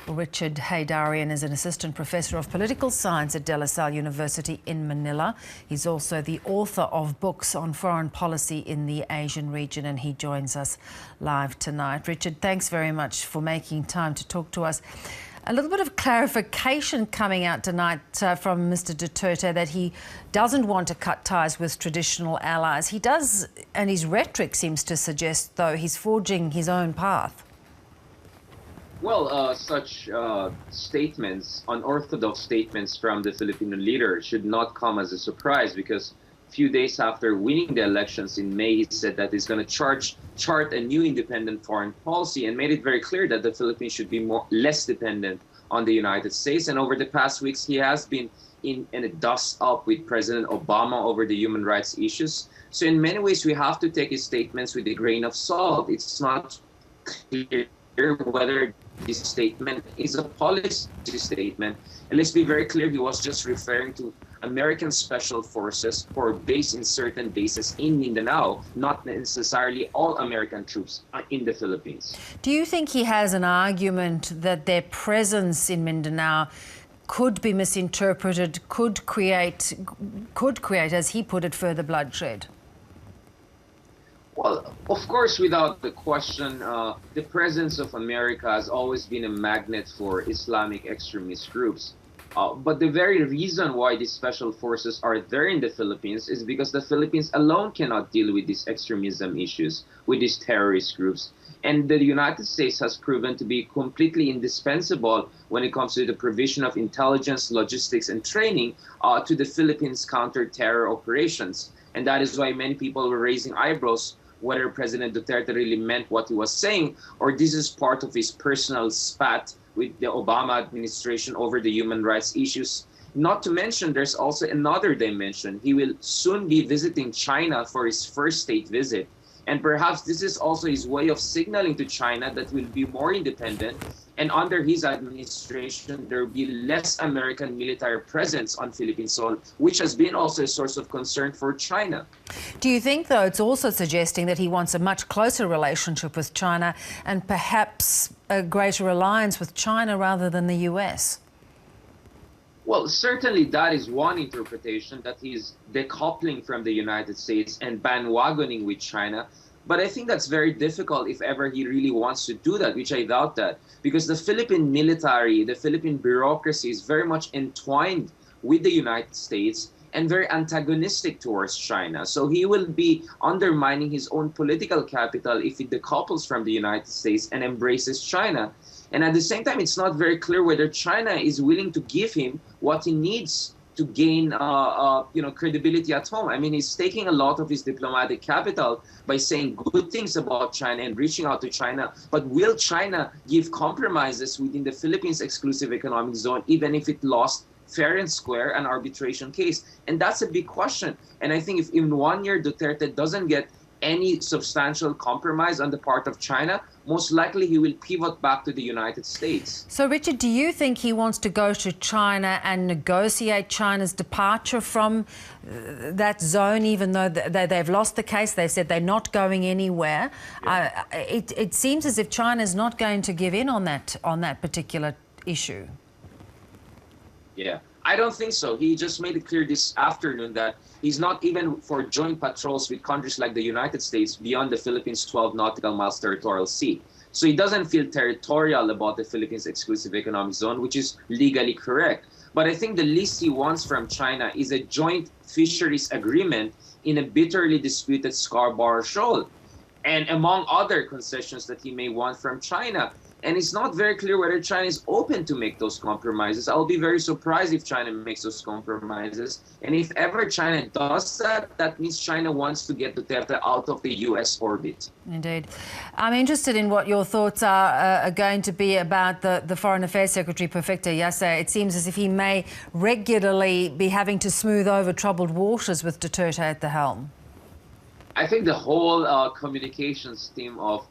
Well, Richard Heydarian is an assistant professor of political science at De La Salle University in Manila. He's also the author of books on foreign policy in the Asian region, and he joins us live tonight. Richard, thanks very much for making time to talk to us. A little bit of clarification coming out tonight from Mr. Duterte that he doesn't want to cut ties with traditional allies. He does, and his rhetoric seems to suggest, though, he's forging his own path. Well, such statements, unorthodox statements from the Filipino leader should not come as a surprise, because a few days after winning the elections in May, he said that he's going to chart a new independent foreign policy and made it very clear that the Philippines should be less dependent on the United States. And over the past weeks, he has been in a dust-up with President Obama over the human rights issues. So in many ways, we have to take his statements with a grain of salt. It's not clear whether this statement is a policy statement. And let's be very clear, he was just referring to American special forces who are based in certain bases in Mindanao, not necessarily all American troops in the Philippines. Do you think he has an argument that their presence in Mindanao could be misinterpreted, could create, as he put it, further bloodshed? Well, of course, without the question, the presence of America has always been a magnet for Islamic extremist groups. But the very reason why these special forces are there in the Philippines is because the Philippines alone cannot deal with these extremism issues, with these terrorist groups. And the United States has proven to be completely indispensable when it comes to the provision of intelligence, logistics, and training to the Philippines' counter-terror operations. And that is why many people were raising eyebrows whether President Duterte really meant what he was saying, or this is part of his personal spat with the Obama administration over the human rights issues. Not to mention, there's also another dimension. He will soon be visiting China for his first state visit. And perhaps this is also his way of signaling to China that we'll be more independent. And under his administration, there will be less American military presence on Philippine soil, which has been also a source of concern for China. Do you think, though, it's also suggesting that he wants a much closer relationship with China and perhaps a greater alliance with China rather than the US? Well, certainly that is one interpretation, that he's decoupling from the United States and bandwagoning with China. But I think that's very difficult if ever he really wants to do that, which I doubt that, because the Philippine military, the Philippine bureaucracy is very much entwined with the United States and very antagonistic towards China. So he will be undermining his own political capital if he decouples from the United States and embraces China. And at the same time, it's not very clear whether China is willing to give him what he needs to gain credibility at home. I mean, he's taking a lot of his diplomatic capital by saying good things about China and reaching out to China. But will China give compromises within the Philippines exclusive economic zone, even if it lost fair and square an arbitration case? And that's a big question. And I think if in 1 year Duterte doesn't get any substantial compromise on the part of China, most likely he will pivot back to the United States. So, Richard, do you think he wants to go to China and negotiate China's departure from that zone, even though they've lost the case? They've said they're not going anywhere. Yeah. It seems as if China's not going to give in on that particular issue. Yeah, I don't think so. He just made it clear this afternoon that he's not even for joint patrols with countries like the United States beyond the Philippines' 12 nautical miles territorial sea. So he doesn't feel territorial about the Philippines' exclusive economic zone, which is legally correct. But I think the least he wants from China is a joint fisheries agreement in a bitterly disputed Scarborough Shoal, and among other concessions that he may want from China. And it's not very clear whether China is open to make those compromises. I'll be very surprised if China makes those compromises. And if ever China does that, that means China wants to get Duterte out of the U.S. orbit. Indeed. I'm interested in what your thoughts are going to be about the Foreign Affairs Secretary, Perfecto Yase. It seems as if he may regularly be having to smooth over troubled waters with Duterte at the helm. I think the whole communications team of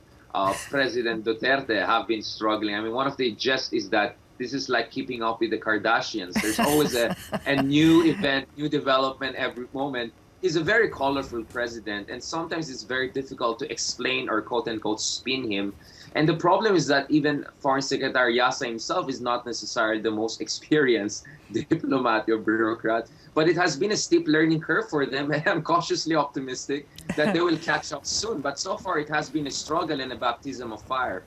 President Duterte have been struggling. I mean, one of the jests is that this is like keeping up with the Kardashians. There's always a new event, new development every moment. He's a very colorful president, and sometimes it's very difficult to explain or quote-unquote spin him. And the problem is that even Foreign Secretary Yasa himself is not necessarily the most experienced diplomat or bureaucrat, but it has been a steep learning curve for them, and I'm cautiously optimistic that they will catch up soon. But so far, it has been a struggle and a baptism of fire.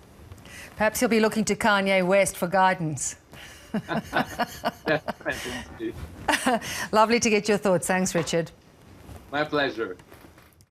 Perhaps you'll be looking to Kanye West for guidance. Lovely to get your thoughts. Thanks, Richard. My pleasure.